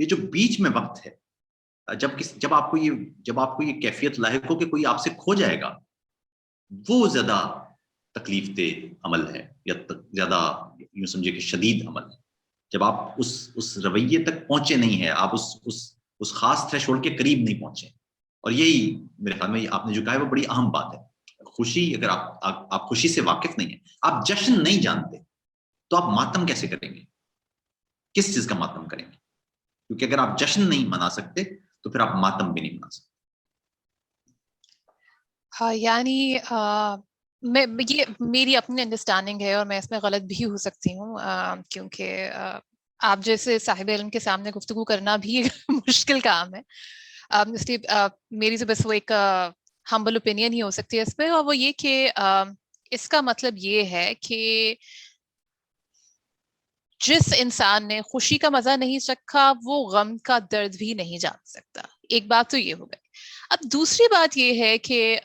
یہ جو بیچ میں وقت ہے جب آپ کو یہ کیفیت لاحق ہو کہ کوئی آپ سے کھو جائے گا، وہ زیادہ تکلیف دہ عمل ہے، یا زیادہ یوں سمجھے کہ شدید عمل ہے. جب آپ اس رویے تک پہنچے نہیں ہیں، آپ اس خاص تھریشولڈ کے قریب نہیں پہنچے. اور یہی میرے خیال میں آپ نے جو کہا ہے وہ بڑی اہم بات ہے. خوشی، اگر آپ خوشی سے واقف نہیں ہیں، آپ جشن نہیں جانتے، تو آپ ماتم کیسے کریں گے؟ کس چیز کا ماتم کریں گے؟ کیونکہ اگر آپ جشن نہیں منا سکتے تو پھر آپ ماتم بھی نہیں منا سکتے. ہاں، یعنی میں یہ میری اپنی انڈرسٹینڈنگ ہے اور میں اس میں غلط بھی ہو سکتی ہوں، کیونکہ آپ جیسے صاحب علم کے سامنے گفتگو کرنا بھی مشکل کام ہے، اس لیے میری تو بس وہ ایک ہمبل اوپینین ہی ہو سکتی ہے اس پہ، اور وہ یہ کہ اس کا مطلب یہ ہے کہ جس انسان نے خوشی کا مزہ نہیں چکھا وہ غم کا درد بھی نہیں جان سکتا. ایک بات تو یہ ہو گئی. اب دوسری بات یہ ہے کہ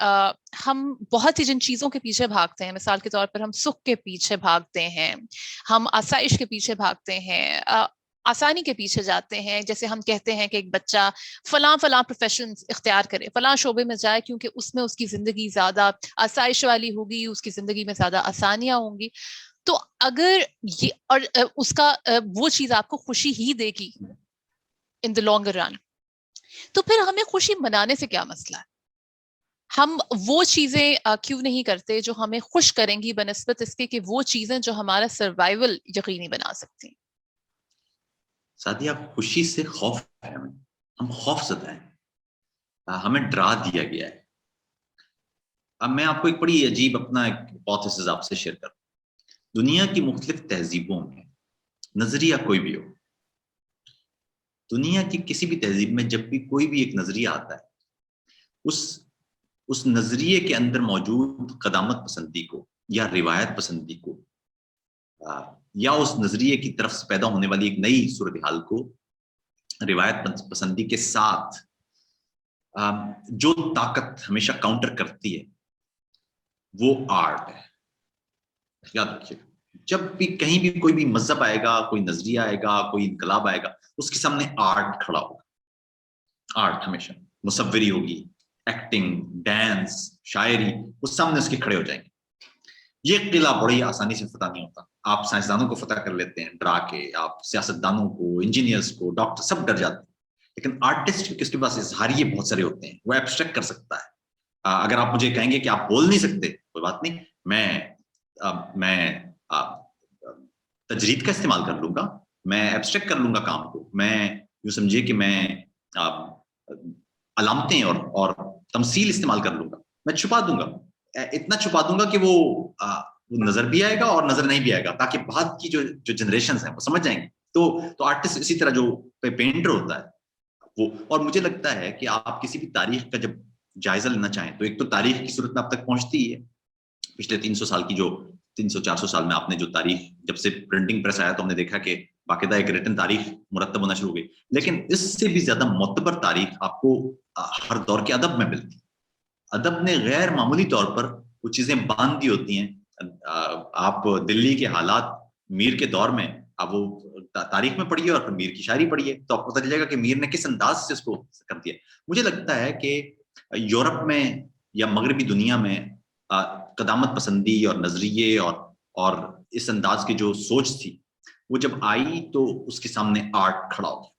ہم بہت ہی جن چیزوں کے پیچھے بھاگتے ہیں، مثال کے طور پر ہم سکھ کے پیچھے بھاگتے ہیں، ہم آسائش کے پیچھے بھاگتے ہیں، آسانی کے پیچھے جاتے ہیں. جیسے ہم کہتے ہیں کہ ایک بچہ فلاں پروفیشن اختیار کرے، فلاں شعبے میں جائے، کیونکہ اس میں اس کی زندگی زیادہ آسائش والی ہوگی، اس کی زندگی میں زیادہ آسانیاں ہوں گی. تو اگر یہ اور اس کا وہ چیز آپ کو خوشی ہی دے گی ان دا لانگر رن، تو پھر ہمیں خوشی منانے سے کیا مسئلہ ہے؟ ہم وہ چیزیں کیوں نہیں کرتے جو ہمیں خوش کریں گی بنسبت اس کے کہ وہ چیزیں جو ہمارا سروائیول یقینی بنا سکتی ہیں. سادیا، خوشی سے خوف ہے، ہم خوف زدہ ہیں، ہمیں ڈرا دیا گیا ہے. اب میں آپ کو ایک بڑی عجیب اپنا ایک ہائپوتھیسس آپ سے شیئر کروں. دنیا کی مختلف تہذیبوں میں نظریہ کوئی بھی ہو، دنیا کی کسی بھی تہذیب میں جب بھی کوئی بھی ایک نظریہ آتا ہے، اس نظریے کے اندر موجود قدامت پسندی کو یا روایت پسندی کو یا اس نظریے کی طرف سے پیدا ہونے والی ایک نئی صورتحال کو روایت پسندی کے ساتھ جو طاقت ہمیشہ کاؤنٹر کرتی ہے وہ آرٹ ہے. یاد رکھیے، جب بھی کہیں بھی کوئی بھی مذہب آئے گا، کوئی نظریہ آئے گا، کوئی انقلاب آئے گا، اس کے سامنے آرٹ کھڑا ہوگا. آرٹ ہمیشہ مصوری ہوگی، ایکٹنگ، ڈانس، شاعری، اس سامنے اس کے کھڑے ہو جائیں گے. یہ قلعہ بڑی آسانی سے فتح نہیں ہوتا. آپ سائنسدانوں کو فتح کر لیتے ہیں ڈرا کے، آپ سیاستدانوں کو، انجینئرز کو، ڈاکٹر، سب ڈر جاتے ہیں. لیکن آرٹسٹ کس کے پاس اظہاریے بہت سارے ہوتے ہیں، وہ ایبسٹریکٹ کر سکتا ہے. اگر آپ مجھے کہیں گے کہ آپ بول نہیں سکتے، کوئی بات نہیں، میں تجرید کا استعمال کر لوں گا، میں ایبسٹریکٹ کر لوں گا کام کو. میں یوں سمجھیے کہ میں علامتیں اور تمثیل استعمال کر لوں گا. میں چھپا دوں گا، اتنا چھپا دوں گا کہ وہ نظر بھی آئے گا اور نظر نہیں بھی آئے گا، تاکہ بعد کی جو جنریشنز ہیں وہ سمجھ جائیں گے. تو آرٹسٹ اسی طرح جو پینٹر ہوتا ہے وہ. اور مجھے لگتا ہے کہ آپ کسی بھی تاریخ کا جب جائزہ لینا چاہیں تو ایک تو تاریخ کی صورت میں اب تک پہنچتی ہے. پچھلے 300 سال کی جو 300-400 سال میں آپ نے جو تاریخ، جب سے پرنٹنگ پریس آیا تو ہم نے دیکھا کہ باقاعدہ ایک ریٹن تاریخ مرتب ہونا شروع ہو گئی. لیکن اس سے بھی زیادہ معتبر تاریخ آپ کو ہر دور کے ادب میں ملتی. ادب نے غیر معمولی طور پر وہ چیزیں باندھ دی ہوتی ہیں. آپ دلی کے حالات میر کے دور میں اب وہ تاریخ میں پڑھیے اور پھر میر کی شاعری پڑھیے تو آپ کو پتہ چلے گا کہ میر نے کس انداز سے اس کو کر دیا. مجھے لگتا ہے کہ یورپ میں یا مغربی دنیا میں قدامت پسندی اور نظریے اور اس انداز کی جو سوچ تھی وہ جب آئی تو اس کے سامنے آرٹ کھڑا ہو گیا.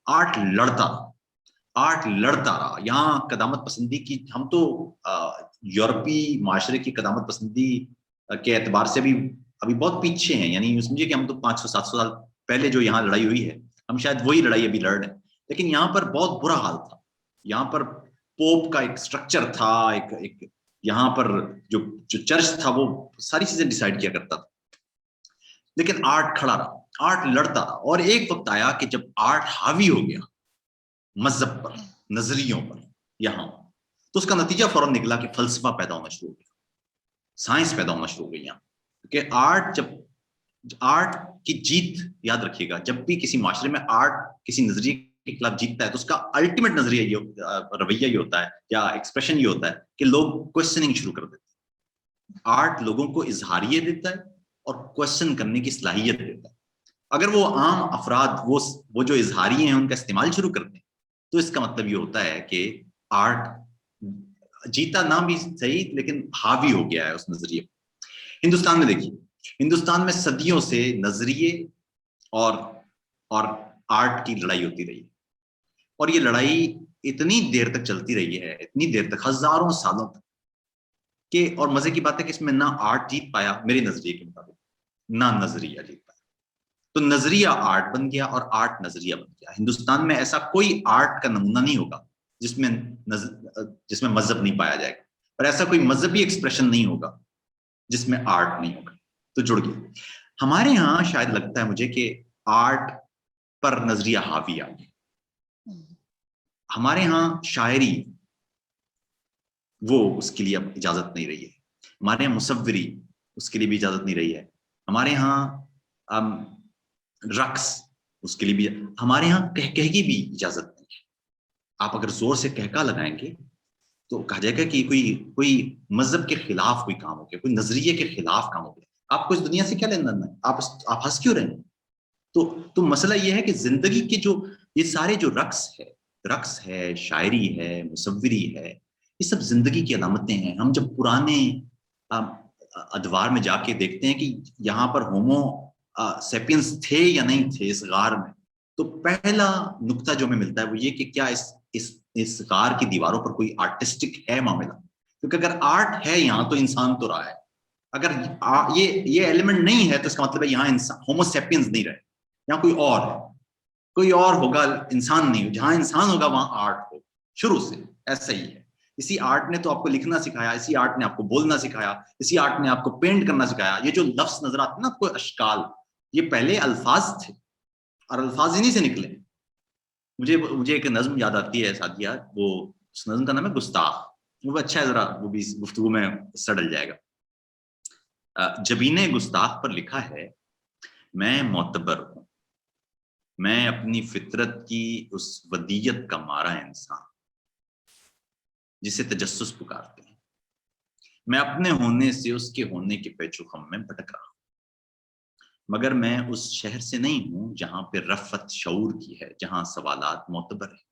آرٹ لڑتا رہا. یہاں قدامت پسندی کی، ہم تو یورپی معاشرے کی قدامت پسندی کے اعتبار سے ابھی بہت پیچھے ہیں. یعنی سمجھے کہ ہم تو 500-700 سال پہلے جو یہاں لڑائی ہوئی ہے ہم شاید وہی لڑائی ابھی لڑ رہے ہیں. لیکن یہاں پر بہت برا حال تھا. یہاں پر پوپ کا ایک سٹرکچر تھا، ایک یہاں پر جو چرچ تھا وہ ساری چیزیں ڈیسائیڈ کیا کرتا تھا. لیکن آرٹ کھڑا رہا، آرٹ لڑتا رہا. اور ایک وقت آیا کہ جب آرٹ حاوی ہو گیا مذہب پر، نظریوں پر یہاں، تو اس کا نتیجہ فوراً نکلا کہ فلسفہ پیدا ہونا شروع ہو گیا، سائنس پیدا ہونا شروع ہو گئی یہاں. کیونکہ آرٹ کی جیت، یاد رکھیے گا، جب بھی کسی معاشرے میں آرٹ کسی نظریے کے خلاف جیتتا ہے تو اس کا الٹیمیٹ نظریہ رویہ یہ ہوتا ہے یا ایکسپریشن یہ ہوتا ہے کہ لوگ کوسچننگ شروع کر دیتے ہیں. آرٹ لوگوں کو اظہاریت دیتا ہے اور کوسچن کرنے کی صلاحیت دیتا ہے. اگر وہ عام افراد وہ جو اظہاری ہیں ان کا استعمال شروع کر دیں تو اس کا مطلب یہ ہوتا ہے کہ آرٹ جیتا نہ بھی صحیح لیکن حاوی ہو گیا ہے اس نظریے پر۔ ہندوستان میں دیکھیے، ہندوستان میں صدیوں سے نظریے اور آرٹ کی لڑائی ہوتی رہی ہے، اور یہ لڑائی اتنی دیر تک چلتی رہی ہے، اتنی دیر تک، ہزاروں سالوں تک، کہ اور مزے کی بات ہے کہ اس میں نہ آرٹ جیت پایا میرے نظریے کے مطابق، نہ نظریہ جیت پایا، تو نظریہ آرٹ بن گیا اور آرٹ نظریہ بن گیا۔ ہندوستان میں ایسا کوئی آرٹ کا نمونہ نہیں ہوگا جس میں مذہب نہیں پایا جائے گا، اور ایسا کوئی مذہبی ایکسپریشن نہیں ہوگا جس میں آرٹ نہیں ہوگا، تو جڑ گیا۔ ہمارے ہاں شاید لگتا ہے مجھے کہ آرٹ پر نظریہ حاوی آ گیا، ہمارے ہاں شاعری وہ اس کے لیے اب اجازت نہیں رہی ہے، ہمارے یہاں مصوری اس کے لیے بھی اجازت نہیں رہی ہے، ہمارے ہاں رقص اس کے لیے بھی، ہمارے ہاں کہکہی بھی اجازت نہیں ہے۔ آپ اگر زور سے کہکا لگائیں گے تو کہا جائے گا کہ کوئی مذہب کے خلاف کوئی کام ہو گیا، کوئی نظریے کے خلاف کام ہو گیا، آپ کو اس دنیا سے کیا لینا ہے، آپ ہنس کیوں رہے ہیں؟ تو مسئلہ یہ ہے کہ زندگی کے جو یہ سارے جو رقص ہے، شاعری ہے، مصوری ہے، یہ سب زندگی کی علامتیں ہیں۔ ہم جب پرانے ادوار میں جا کے دیکھتے ہیں کہ یہاں پر ہومو سیپینس تھے یا نہیں تھے اس غار میں، تو پہلا نقطہ جو ہمیں ملتا ہے وہ یہ کہ کیا اس غار کی دیواروں پر کوئی آرٹسٹک ہے معاملہ، کیونکہ اگر آرٹ ہے یہاں تو انسان تو رہا ہے، اگر یہ ایلیمنٹ نہیں ہے تو اس کا مطلب ہے یہاں ہومو سیپینس نہیں رہے، یہاں کوئی اور ہوگا، انسان نہیں، جہاں انسان ہوگا وہاں آرٹ ہو، شروع سے ایسا ہی ہے۔ اسی آرٹ نے تو آپ کو لکھنا سکھایا، اسی آرٹ نے آپ کو بولنا سکھایا، اسی آرٹ نے آپ کو پینٹ کرنا سکھایا۔ یہ جو لفظ نظر آتے ہیں نا آپ کو، اشکال، یہ پہلے الفاظ تھے اور الفاظ انہی سے نکلے۔ مجھے ایک نظم یاد آتی ہے سعدیہ، وہ اس نظم کا نام ہے گستاخ، وہ اچھا ہے، ذرا وہ بھی گفتگو میں سڑل جائے گا۔ جبین گستاخ پر لکھا ہے، میں معتبر ہوں، میں اپنی فطرت کی اس ودیت کا مارا انسان جسے تجسس پکارتے ہیں، میں اپنے ہونے سے اس کے ہونے کے پیچو خم میں بھٹک رہا ہوں، مگر میں اس شہر سے نہیں ہوں جہاں پہ رفت شعور کی ہے، جہاں سوالات معتبر ہیں۔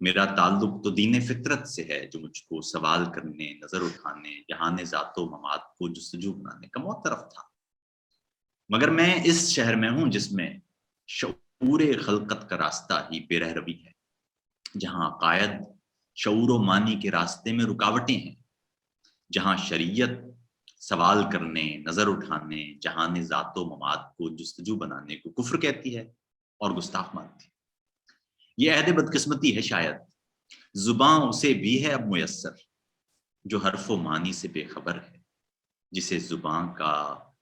میرا تعلق تو دین فطرت سے ہے جو مجھ کو سوال کرنے، نظر اٹھانے، جہان ذات و ممات کو جستجو بنانے کا معترف تھا، مگر میں اس شہر میں ہوں جس میں شعور خلقت کا راستہ ہی بے رہ روی ہے، جہاں عقائد شعور و معنی کے راستے میں رکاوٹیں ہیں، جہاں شریعت سوال کرنے، نظر اٹھانے، جہان ذات و ممات کو جستجو بنانے کو کفر کہتی ہے اور گستاخ مانتی ہے۔ یہ عہد بدقسمتی ہے شاید، زباں اسے بھی ہے اب میسر جو حرف و معنی سے بے خبر ہے، جسے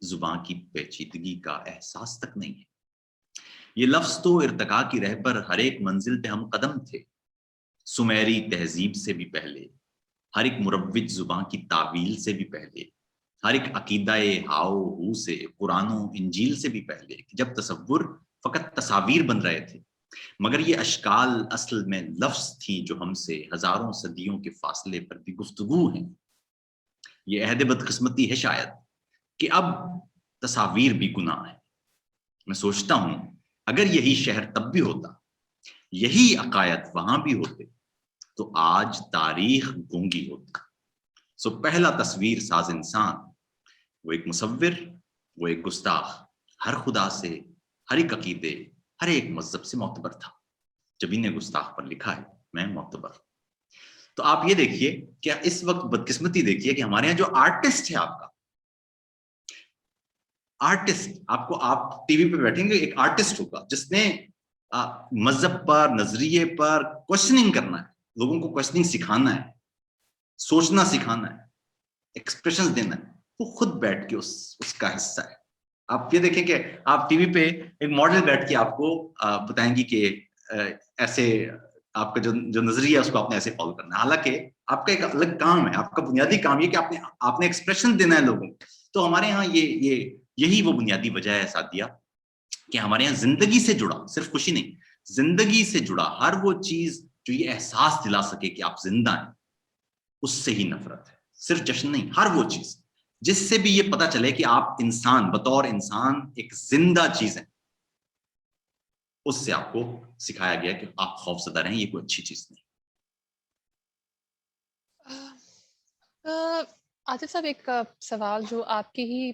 زباں کی پیچیدگی کا احساس تک نہیں ہے۔ یہ لفظ تو ارتقاء کی رہ پر ہر ایک منزل پہ ہم قدم تھے، سمیری تہذیب سے بھی پہلے، ہر ایک مروج زباں کی تعویل سے بھی پہلے، ہر ایک عقیدہ ہاؤ ہو سے، قرآن و انجیل سے بھی پہلے، جب تصور فقط تصاویر بن رہے تھے، مگر یہ اشکال اصل میں لفظ تھی جو ہم سے ہزاروں صدیوں کے فاصلے پر بھی گفتگو ہیں۔ یہ عہد بدقسمتی ہے شاید کہ اب تصاویر بھی گناہ ہے۔ میں سوچتا ہوں اگر یہی شہر تب بھی ہوتا، یہی عقائد وہاں بھی ہوتے، تو آج تاریخ گونگی ہوتی۔ سو پہلا تصویر ساز انسان، وہ ایک مصور، وہ ایک گستاخ، ہر خدا سے، ہر ایک عقیدے، ہر ایک مذہب سے معتبر تھا۔ جبین گستاخ پر لکھا ہے، میں معتبر۔ تو آپ یہ دیکھیے کہ اس وقت بدقسمتی دیکھیے کہ ہمارے یہاں جو آرٹسٹ ہے، آپ کا آرٹسٹ، آپ ٹی وی پہ بیٹھیں گے، ایک آرٹسٹ ہوگا جس نے مذہب پر، نظریے پر کوشچننگ کرنا ہے، لوگوں کو کوشچننگ سکھانا ہے، سوچنا سکھانا ہے، ایکسپریشنز دینا ہے، وہ خود بیٹھ کے اس کا حصہ ہے۔ آپ یہ دیکھیں کہ آپ ٹی وی پہ ایک ماڈل بیٹھ کے آپ کو بتائیں گی کہ ایسے آپ کا جو نظریہ ہے اس کو آپ نے ایسے فالو کرنا ہے، حالانکہ آپ کا ایک الگ کام ہے، آپ کا بنیادی کام یہ کہ آپ نے ایکسپریشن دینا ہے لوگوں کو۔ تو ہمارے یہاں یہی وہ بنیادی وجہ ہے سعدیہ کہ ہمارے یہاں زندگی سے جڑا، صرف خوشی نہیں، زندگی سے جڑا ہر وہ چیز جو یہ احساس دلا سکے کہ آپ زندہ ہیں، اس سے ہی نفرت ہے۔ صرف جشن نہیں، ہر وہ چیز جس سے بھی یہ پتا چلے کہ آپ انسان بطور انسان ایک زندہ چیز ہیں، اس سے آپ کو سکھایا گیا کہ آپ خوف زدہ رہیں، یہ کوئی اچھی چیز نہیں۔ عاطف صاحب، ایک سوال جو آپ کے ہی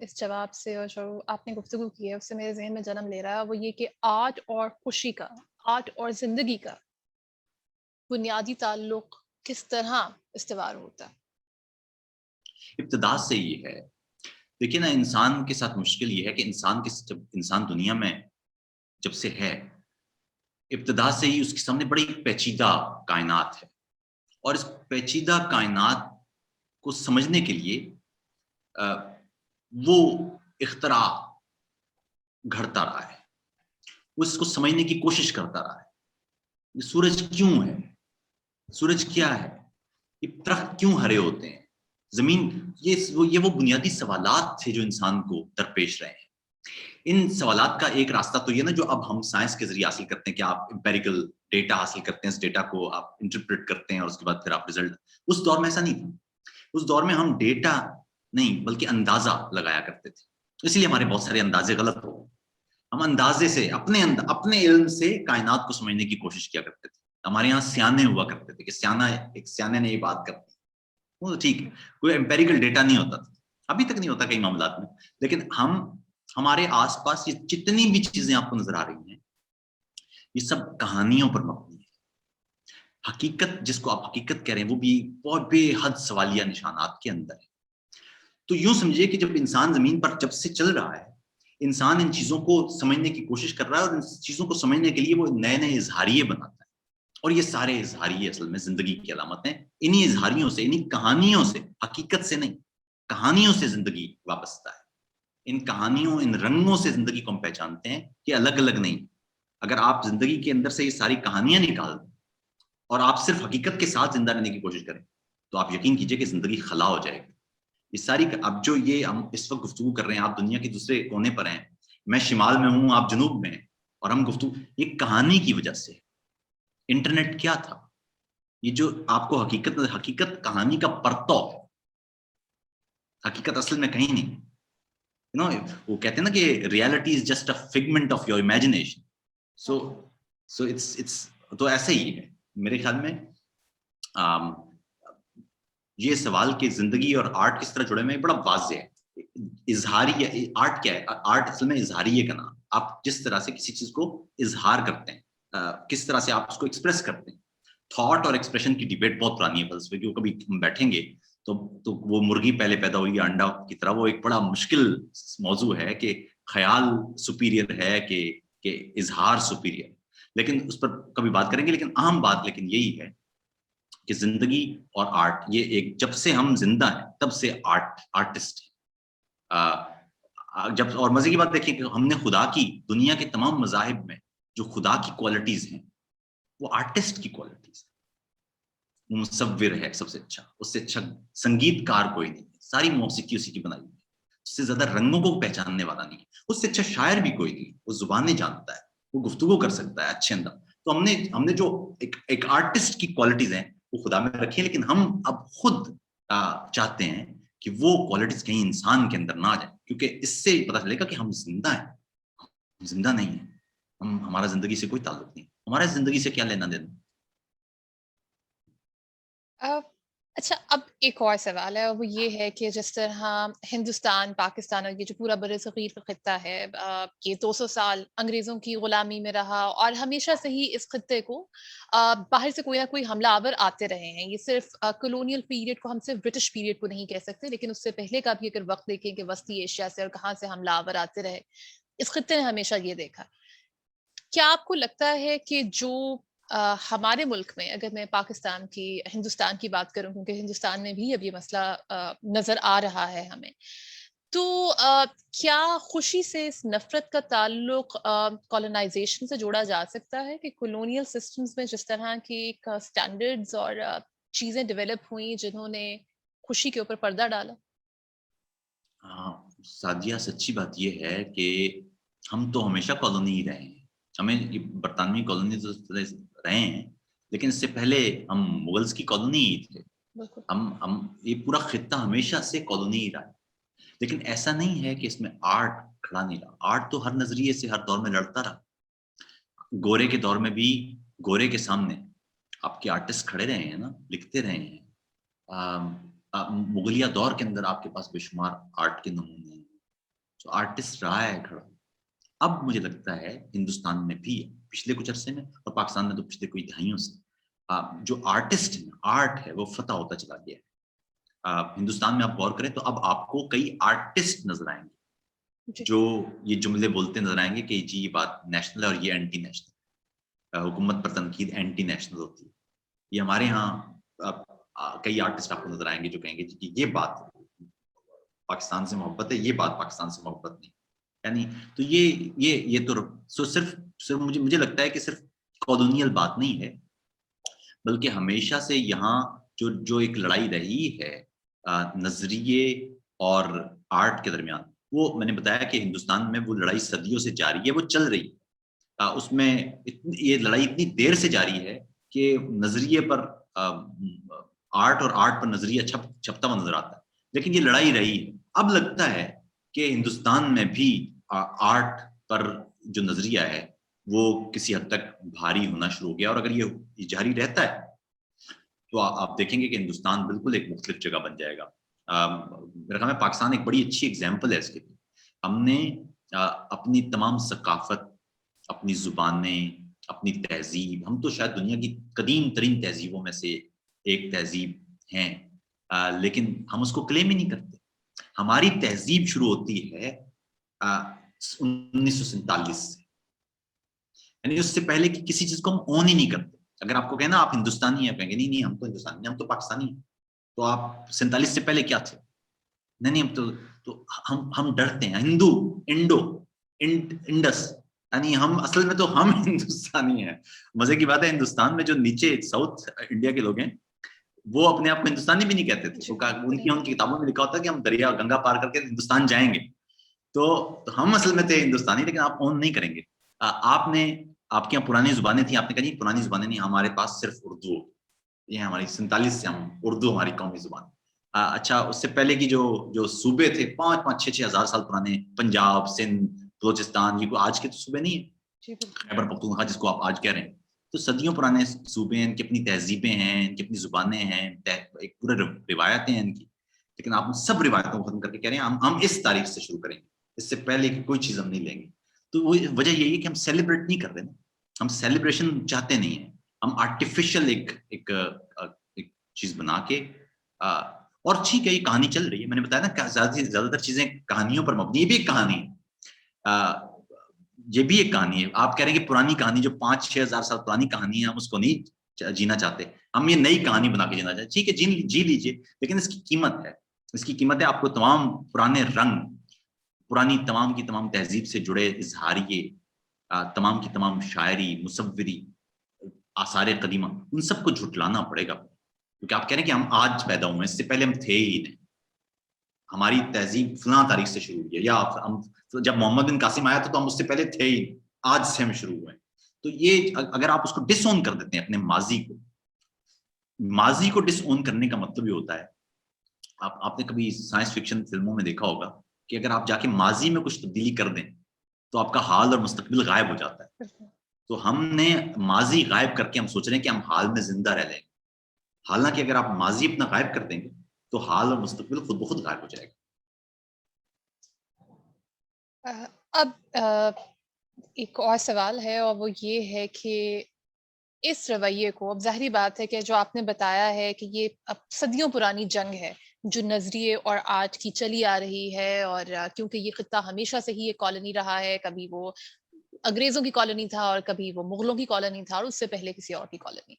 اس جواب سے اور جو آپ نے گفتگو کی ہے اس سے میرے ذہن میں جنم لے رہا ہے، وہ یہ کہ آرٹ اور خوشی کا، آرٹ اور زندگی کا بنیادی تعلق کس طرح استوار ہوتا ہے؟ ابتدا سے یہ ہے، دیکھیے نا، انسان کے ساتھ مشکل یہ ہے کہ جب انسان دنیا میں جب سے ہے، ابتدا سے ہی اس کے سامنے بڑی پیچیدہ کائنات ہے، اور اس پیچیدہ کائنات کو سمجھنے کے لیے وہ اختراع گھڑتا رہا ہے، وہ اس کو سمجھنے کی کوشش کرتا رہا ہے۔ سورج کیوں ہے؟ سورج کیا ہے؟ یہ درخت کیوں ہرے ہوتے ہیں؟ زمین، یہ وہ بنیادی سوالات تھے جو انسان کو درپیش رہے ہیں۔ ان سوالات کا ایک راستہ تو یہ نا، جو اب ہم سائنس کے ذریعے حاصل کرتے ہیں کہ آپ امپیریکل ڈیٹا حاصل کرتے ہیں، اس ڈیٹا کو آپ انٹرپریٹ کرتے ہیں اور اس کے بعد پھر آپ رزلٹ۔ اس دور میں ایسا نہیں تھا۔ اس دور میں ہم ڈیٹا نہیں بلکہ اندازہ لگایا کرتے تھے، اس لیے ہمارے بہت سارے اندازے غلط ہو۔ ہم اندازے سے اپنے علم سے کائنات کو سمجھنے کی کوشش کیا کرتے تھے۔ ہمارے یہاں سیانے ہوا کرتے تھے کہ ایک سیانے نے یہ بات کر دی، وہ تو ٹھیک ہے، کوئی امپیریکل ڈیٹا نہیں ہوتا تھا، ابھی تک نہیں ہوتا کئی معاملات میں، لیکن ہمارے آس پاس یہ جتنی بھی چیزیں آپ کو نظر آ رہی ہیں، یہ سب کہانیوں پر مبنی ہے۔ حقیقت جس کو آپ حقیقت کہہ رہے ہیں، وہ بھی بہت بے حد سوالیہ نشانات کے اندر ہے۔ تو یوں سمجھیے کہ جب انسان زمین پر جب سے چل رہا ہے، انسان ان چیزوں کو سمجھنے کی کوشش کر رہا ہے، اور ان چیزوں کو سمجھنے کے لیے وہ نئے نئے اظہاریے بناتا ہے، اور یہ سارے اظہاریے اصل میں زندگی کی علامت ہیں۔ انہی اظہاریوں سے، انہی کہانیوں سے، حقیقت سے نہیں، کہانیوں سے زندگی وابستہ ہے۔ ان کہانیوں، ان رنگوں سے زندگی کو ہم پہچانتے ہیں کہ الگ الگ نہیں۔ اگر آپ زندگی کے اندر سے یہ ساری کہانیاں نکال دیں اور آپ صرف حقیقت کے ساتھ زندہ رہنے کی کوشش کریں، تو آپ یقین کیجئے کہ زندگی خلا ہو جائے گی۔ یہ ساری اب جو یہ ہم اس وقت گفتگو کر رہے ہیں، آپ دنیا کے دوسرے کونے پر ہیں، میں شمال میں ہوں، آپ جنوب میں ہیں، اور ہم گفتگو یہ کہانی کی وجہ سے۔ انٹرنیٹ کیا تھا؟ یہ جو آپ کو حقیقت کہانی کا پرتو ہے، حقیقت اصل میں کہیں نہیں۔ وہ کہتے ہیں نا کہ reality is just a figment of your imagination. تو ایسے ہی ہے میرے خیال میں۔ یہ سوال کہ زندگی اور آرٹ کس طرح جڑے ہوئے ہیں بڑا واضح ہے۔ اظہاریہ آرٹ کیا ہے؟ آرٹ اصل میں اظہاریہ کا نام۔ آپ جس طرح سے کسی چیز کو اظہار کرتے ہیں، کس طرح سے آپ اس کو ایکسپریس کرتے ہیں۔ تھاٹ اور ایکسپریشن کی ڈیبیٹ بہت پرانی ہے فلسفے کی، وہ کبھی ہم بیٹھیں گے تو وہ مرغی پہلے پیدا ہوئی یا انڈا کی طرح، وہ ایک بڑا مشکل موضوع ہے کہ خیال سپیریئر ہے کہ اظہار سپیریئر، لیکن اس پر کبھی بات کریں گے۔ لیکن اہم بات لیکن یہی ہے کہ زندگی اور آرٹ، یہ ایک، جب سے ہم زندہ ہیں تب سے آرٹسٹ ہیں۔ جب اور مزے کی بات دیکھیے کہ ہم نے خدا کی، دنیا کے تمام مذاہب میں جو خدا کی کوالٹیز ہیں وہ آرٹسٹ کی کوالٹیز ہیں۔ وہ مصور ہے سب سے اچھا، اس سے اچھا سنگیت کار کوئی نہیں ہے، ساری موسیقی اسی کی بنائی ہوئی ہے، اس سے زیادہ رنگوں کو پہچاننے والا نہیں ہے، اس سے اچھا شاعر بھی کوئی نہیں، وہ زبانیں جانتا ہے، وہ گفتگو کر سکتا ہے اچھے انداز۔ تو ہم نے جو ایک آرٹسٹ کی کوالٹیز ہیں وہ خدا میں رکھی ہیں، لیکن ہم اب خود چاہتے ہیں کہ وہ کوالٹیز کہیں انسان کے اندر نہ آ جائیں، کیونکہ اس سے پتہ چلے گا کہ ہم زندہ ہیں، ہم زندہ نہیں ہیں، ہمارا زندگی سے کوئی تعلق نہیں، ہمارا زندگی سے کیا لینا دینا۔ اچھا، اب ایک اور سوال ہے، وہ یہ ہے کہ جس طرح ہندوستان، پاکستان اور یہ جو پورا بر صغیر کا خطہ ہے، یہ 200 سال انگریزوں کی غلامی میں رہا، اور ہمیشہ سے ہی اس خطے کو باہر سے کوئی نہ کوئی حملہ آور آتے رہے ہیں۔ یہ صرف کلونیل پیریڈ کو، ہم صرف برٹش پیریڈ کو نہیں کہہ سکتے، لیکن اس سے پہلے کا بھی اگر وقت دیکھیں کہ وسطی ایشیا سے اور کہاں سے حملہ آور آتے رہے، اس خطے نے ہمیشہ یہ دیکھا۔ کیا آپ کو لگتا ہے کہ جو ہمارے ملک میں، اگر میں پاکستان کی، ہندوستان کی بات کروں، کیونکہ ہندوستان میں بھی اب یہ مسئلہ نظر آ رہا ہے ہمیں، تو کیا خوشی سے اس نفرت کا تعلق کولونائزیشن سے جوڑا جا سکتا ہے کہ کولونیل سسٹمز میں جس طرح کی سٹینڈرڈز اور چیزیں ڈیولپ ہوئیں جنہوں نے خوشی کے اوپر پردہ ڈالا؟ سعدیہ، سچی بات یہ ہے کہ ہم تو ہمیشہ کالونی ہی رہے ہیں، ہمیں برطانوی کالونی رہے ہیں، لیکن اس سے پہلے ہم مغلز کی کالونی ہی تھے۔ ہم یہ پورا خطہ ہمیشہ سے کالونی ہی رہا ہے، لیکن ایسا نہیں ہے کہ اس میں آرٹ کھڑا نہیں رہا. آرٹ تو ہر نظریے سے ہر دور میں لڑتا رہا. گورے کے دور میں بھی گورے کے سامنے آپ کے آرٹسٹ کھڑے رہے ہیں نا، لکھتے رہے ہیں. مغلیہ دور کے اندر آپ کے پاس بے شمار آرٹ کے نمونے ہیں، جو آرٹسٹ رہا ہے کھڑا. اب مجھے لگتا ہے ہندوستان میں بھی پچھلے کچھ عرصے میں اور پاکستان میں تو پچھلے کوئی دہائیوں سے جو آرٹسٹ ہیں، آرٹ ہے وہ فتح ہوتا چلا گیا ہے. ہندوستان میں آپ غور کریں تو اب آپ کو کئی آرٹسٹ نظر آئیں گے جو یہ جملے بولتے نظر آئیں گے کہ جی یہ بات نیشنل ہے اور یہ اینٹی نیشنل. حکومت پر تنقید اینٹی نیشنل ہوتی ہے. یہ ہمارے ہاں کئی آرٹسٹ آپ کو نظر آئیں گے جو کہیں گے کہ یہ بات پاکستان سے محبت ہے، یہ بات پاکستان سے محبت نہیں. یعنی تو یہ تو صرف مجھے لگتا ہے کہ صرف کالونیل بات نہیں ہے، بلکہ ہمیشہ سے یہاں جو ایک لڑائی رہی ہے نظریے اور آرٹ کے درمیان، وہ میں نے بتایا کہ ہندوستان میں وہ لڑائی صدیوں سے جاری ہے، وہ چل رہی ہے. اس میں یہ لڑائی اتنی دیر سے جاری ہے کہ نظریے پر آرٹ اور آرٹ پر نظریہ چھپتا ہوا نظر آتا ہے، لیکن یہ لڑائی رہی ہے. اب لگتا ہے کہ ہندوستان میں بھی آرٹ پر جو نظریہ ہے وہ کسی حد تک بھاری ہونا شروع ہو گیا، اور اگر یہ جاری رہتا ہے تو آپ دیکھیں گے کہ ہندوستان بالکل ایک مختلف جگہ بن جائے گا. میرے خیال میں پاکستان ایک بڑی اچھی ایگزامپل ہے اس کے لیے. ہم نے اپنی تمام ثقافت، اپنی زبانیں، اپنی تہذیب، ہم تو شاید دنیا کی قدیم ترین تہذیبوں میں سے ایک تہذیب ہیں، لیکن ہم اس کو کلیم ہی نہیں کرتے. ہماری تہذیب شروع ہوتی ہے 1947 سے، یعنی اس سے پہلے کی کسی چیز کو ہم اون ہی نہیں کرتے. اگر آپ کو کہنا آپ ہندوستانی ہیں، کہیں گے نہیں ہم تو ہندوستانی نہیں، ہم تو پاکستانی ہیں. تو آپ 47 سے پہلے کیا تھے؟ نہیں ہم ہم ڈرتے ہیں. ہندو، انڈس، یعنی ہم اصل میں تو ہم ہندوستانی ہیں. مزے کی بات ہے ہندوستان میں جو نیچے ساؤتھ انڈیا کے لوگ ہیں وہ اپنے آپ کو ہندوستانی بھی نہیں کہتے تھے. ان کی کتابوں میں لکھا ہوتا ہے کہ ہم دریا گنگا پار کر کے ہندوستان جائیں گے. تو ہم اصل میں تھے ہندوستانی، لیکن آپ اون نہیں کریں گے. آپ کے یہاں پرانی زبانیں تھیں، آپ نے کہا نہیں پرانی زبانیں نہیں، ہمارے پاس صرف اردو. یہ ہماری 47 سے ہم اردو ہماری قومی زبان. اچھا اس سے پہلے کی جو صوبے تھے 5-6 ہزار سال پرانے، پنجاب، سندھ، بلوچستان، یہ کوئی آج کے تو صوبے نہیں ہیں. خیبر پختونخوا جس کو آپ آج کہہ رہے ہیں، تو صدیوں پرانے صوبے ہیں، ان کی اپنی تہذیبیں ہیں، ان کی اپنی زبانیں ہیں، ایک پورے روایتیں ہیں ان کی. لیکن آپ ان سب روایتوں کو ختم کر کے کہہ رہے ہیں ہم اس تاریخ سے شروع کریں گے، اس سے پہلے کی کوئی چیز ہم نہیں لیں گے. تو وہ وجہ یہی ہے کہ ہم سیلیبریٹ نہیں کر رہے نا، ہم سیلیبریشن چاہتے نہیں ہیں. ہم آرٹیفیشل ایک چیز بنا کے اور ٹھیک ہے یہ کہانی چل رہی ہے. میں نے بتایا نا زیادہ تر چیزیں کہانیوں پر مبنی. یہ بھی ایک کہانی ہے، یہ بھی ایک کہانی ہے. آپ کہہ رہے ہیں کہ پرانی کہانی جو 5-6 ہزار سال پرانی کہانی ہے ہم اس کو نہیں جینا چاہتے، ہم یہ نئی کہانی بنا کے جینا چاہتے. ٹھیک ہے جی لیجیے، لیکن اس کی قیمت ہے. اس کی قیمت ہے آپ کو تمام پرانے رنگ، پرانی تمام کی تمام تہذیب سے جڑے اظہاریے، تمام کی تمام شاعری، مصوری، آثار قدیمہ، ان سب کو جھٹلانا پڑے گا. کیونکہ آپ کہہ رہے ہیں کہ ہم آج پیدا ہوئے ہیں، اس سے پہلے ہم تھے ہی نہیں. ہماری تہذیب فلاں تاریخ سے شروع ہوئی ہے، یا ہم جب محمد بن قاسم آیا تھا تو ہم اس سے پہلے تھے ہی، آج سے ہم شروع ہوئے ہیں. تو یہ اگر آپ اس کو ڈس اون کر دیتے ہیں اپنے ماضی کو ڈس اون کرنے کا مطلب یہ ہوتا ہے، آپ نے کبھی سائنس فکشن فلموں میں دیکھا ہوگا کہ اگر آپ جا کے ماضی میں کچھ تبدیلی کر دیں تو آپ کا حال اور مستقبل غائب ہو جاتا ہے. تو ہم نے ماضی غائب کر کے ہم سوچ رہے ہیں کہ ہم حال میں زندہ رہ لیں گے، حالانکہ اگر آپ ماضی اپنا غائب کر دیں گے تو حال اور مستقبل خود بخود غائب ہو جائے گا. اب ایک اور سوال ہے، اور وہ یہ ہے کہ اس رویے کو، اب ظاہری بات ہے کہ جو آپ نے بتایا ہے کہ یہ اب صدیوں پرانی جنگ ہے جو نظریے اور آرٹ کی چلی آ رہی ہے، اور کیونکہ یہ خطہ ہمیشہ سے ہی ایک کالونی رہا ہے، کبھی وہ انگریزوں کی کالونی تھا اور کبھی وہ مغلوں کی کالونی تھا اور اس سے پہلے کسی اور کی کالونی.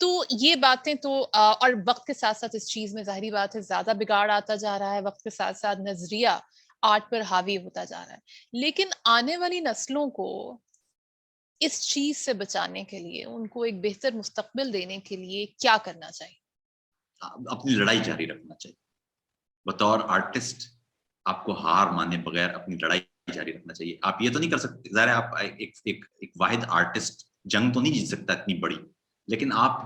تو یہ باتیں تو اور وقت کے ساتھ ساتھ اس چیز میں ظاہری بات ہے زیادہ بگاڑ آتا جا رہا ہے، وقت کے ساتھ ساتھ نظریہ آرٹ پر حاوی ہوتا جا رہا ہے. لیکن آنے والی نسلوں کو اس چیز سے بچانے کے لیے، ان کو ایک بہتر مستقبل دینے کے لیے کیا کرنا چاہیے؟ اپنی لڑائی جاری رکھنا چاہیے. بطور آرٹسٹ آپ کو ہار مانے بغیر اپنی لڑائی جاری رکھنا چاہیے. آپ یہ تو نہیں کر سکتے، ظاہر ہے آپ ایک واحد آرٹسٹ جنگ تو نہیں جیت سکتا اتنی بڑی، لیکن آپ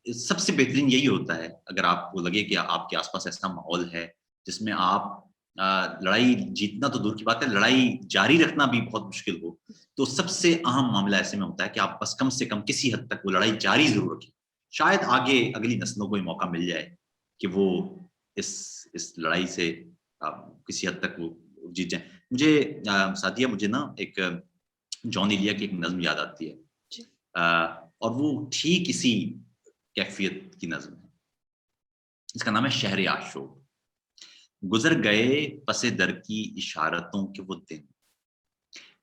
سب سے بہترین یہی ہوتا ہے اگر آپ کو لگے کہ آپ کے آس پاس ایسا ماحول ہے جس میں آپ لڑائی جیتنا تو دور کی بات ہے، لڑائی جاری رکھنا بھی بہت مشکل ہو، تو سب سے اہم معاملہ ایسے میں ہوتا ہے کہ آپ بس کم سے کم کسی حد تک وہ لڑائی جاری ضرور رکھیں. شاید آگے اگلی نسلوں کو یہ موقع مل جائے کہ وہ اس لڑائی سے کسی حد تک وہ جیت جائیں. مجھے سعدیہ مجھے نا ایک جان ایلیا کی ایک نظم یاد آتی ہے، اور وہ ٹھیک اسی کیفیت کی نظم ہے. اس کا نام ہے شہر عاشور. گزر گئے پس در کی اشارتوں کے وہ دن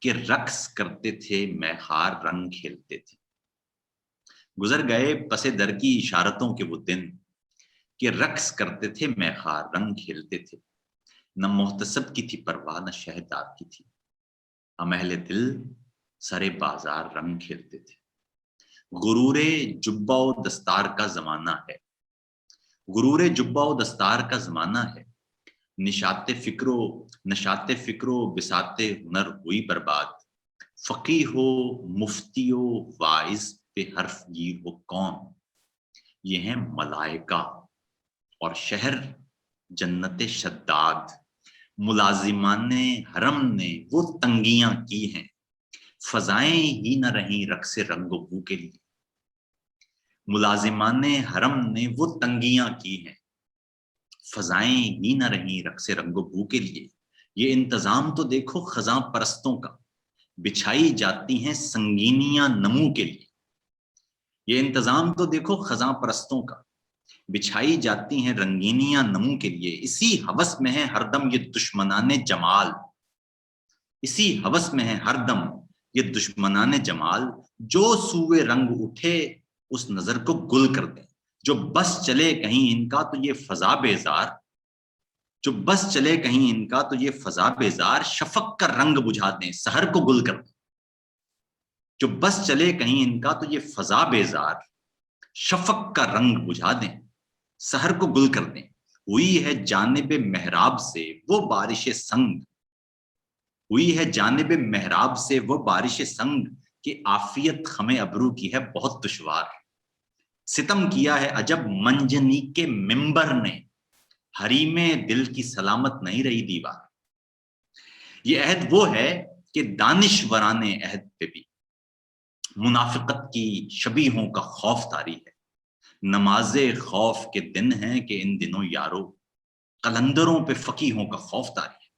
کہ رقص کرتے تھے میخار رنگ کھیلتے تھے. گزر گئے پس در کی اشارتوں کے وہ دن کہ رقص کرتے تھے میخار رنگ کھیلتے تھے. نہ محتسب کی تھی پرواہ نہ شہدار کی تھی، ہم اہل دل سرے بازار رنگ کھیلتے تھے. غرور جبہ و دستار کا زمانہ ہے، غرور جبہ و دستار کا زمانہ ہے. نشاط فکر و بساط ہنر ہوئی برباد. فقیہ ہو مفتی و واعظ پہ حرف گیر ہو کون، یہ ہیں ملائکہ اور شہر جنت شداد. ملازمان حرم نے وہ تنگیاں کی ہیں، فضائیں ہی نہ رہیں رقص رنگ و بو کے لیے. ملازمان حرم نے وہ تنگیاں کی ہیں، فضائیں ہی نہ رہیں رقص رنگ و بو کے لیے. یہ انتظام تو دیکھو خزاں پرستوں کا، بچھائی جاتی ہیں سنگینیاں نمو کے لیے. یہ انتظام تو دیکھو خزاں پرستوں کا، بچھائی جاتی ہیں رنگینیاں نمو کے لیے. اسی ہوس میں ہے ہر دم یہ دشمنان جمال، اسی ہوس میں ہے ہر دم یہ دشمنان جمال. جو سوئے رنگ اٹھے اس نظر کو گل کر دیں، جو بس چلے کہیں ان کا تو یہ فضا بیزار، جو بس چلے کہیں ان کا تو یہ فضا بیزار. شفق کا رنگ بجھا دیں سحر کو گل کر دیں، جو بس چلے کہیں ان کا تو یہ فضا بیزار. شفق کا رنگ بجھا دیں سحر کو گل کر دیں. ہوئی ہے جانب محراب سے وہ بارش سنگ، ہوئی ہے جانب محراب سے وہ بارش سنگ کہ عافیت خم ابرو کی ہے بہت دشوار. ستم کیا ہے عجب منجنی کے ممبر نے، حریم دل کی سلامت نہیں رہی دیوار. یہ عہد وہ ہے کہ دانشوران عہد پہ بھی منافقت کی شبیہوں کا خوف طاری ہے. نماز خوف کے دن ہیں کہ ان دنوں یارو، قلندروں پہ فقیہوں کا خوف طاری ہے.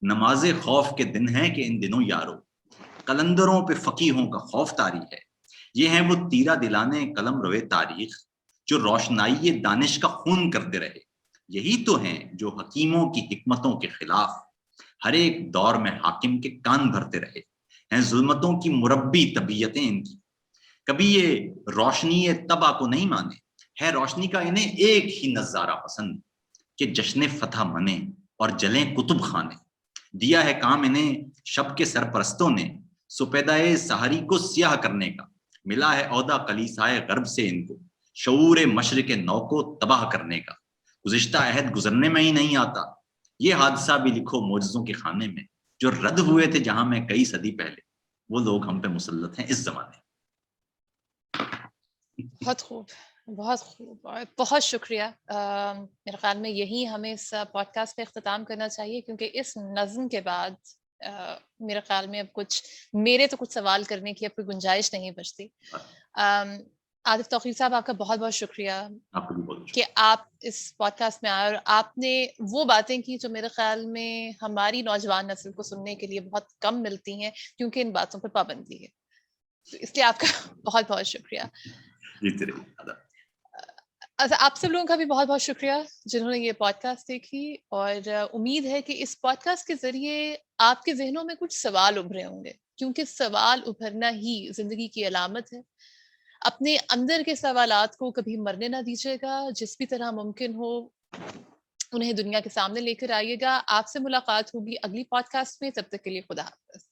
نماز خوف کے دن ہیں کہ ان دنوں یارو، قلندروں پہ فقیہوں کا خوف طاری ہے. یہ ہیں وہ تیرا دلانے قلم روے تاریخ جو روشنائی دانش کا خون کرتے رہے. یہی تو ہیں جو حکیموں کی حکمتوں کے خلاف ہر ایک دور میں حاکم کے کان بھرتے رہے. ہیں ظلمتوں کی مربی طبیعتیں ان کی، کبھی یہ روشنی طبع کو نہیں مانے. ہے روشنی کا انہیں ایک ہی نظارہ پسند کہ جشن فتح منے اور جلیں کتب خانے. دیا ہے کام انہیں شب کے سرپرستوں نے سپیدائے سحری کو سیاہ کرنے کا. ملا ہے عہدہ کلیسائے غرب سے ان کو شعور مشرق نو کو تباہ کرنے کا. گزشتہ عہد گزرنے میں ہی نہیں آتا، یہ حادثہ بھی لکھو معجزوں کے خانے میں. جو رد ہوئے تھے جہاں میں کئی صدی پہلے، وہ لوگ ہم پہ مسلط ہیں اس زمانے. بہت خوب، بہت خوب، اور بہت شکریہ. میرے خیال میں یہی ہمیں اس پوڈ کاسٹ پہ اختتام کرنا چاہیے، کیونکہ اس نظم کے بعد میرے خیال میں اب میرے تو کچھ سوال کرنے کی اب کوئی گنجائش نہیں بچتی. عاطف توقیر صاحب، آپ کا بہت بہت شکریہ آپ کو بھی بہت کہ آپ اس پوڈ کاسٹ میں آئے اور آپ نے وہ باتیں کی جو میرے خیال میں ہماری نوجوان نسل کو سننے کے لیے بہت کم ملتی ہیں، کیونکہ ان باتوں پہ پابندی ہے. تو اس لیے آپ کا بہت بہت شکریہ. آپ سب لوگوں کا بھی بہت بہت شکریہ جنہوں نے یہ پوڈ کاسٹ دیکھی، اور امید ہے کہ اس پوڈ کاسٹ کے ذریعے آپ کے ذہنوں میں کچھ سوال ابھرے ہوں گے، کیونکہ سوال ابھرنا ہی زندگی کی علامت ہے. اپنے اندر کے سوالات کو کبھی مرنے نہ دیجیے گا، جس بھی طرح ممکن ہو انہیں دنیا کے سامنے لے کر آئیے گا. آپ سے ملاقات ہوگی اگلی پوڈ کاسٹ میں، تب تک کے لیے خدا حافظ.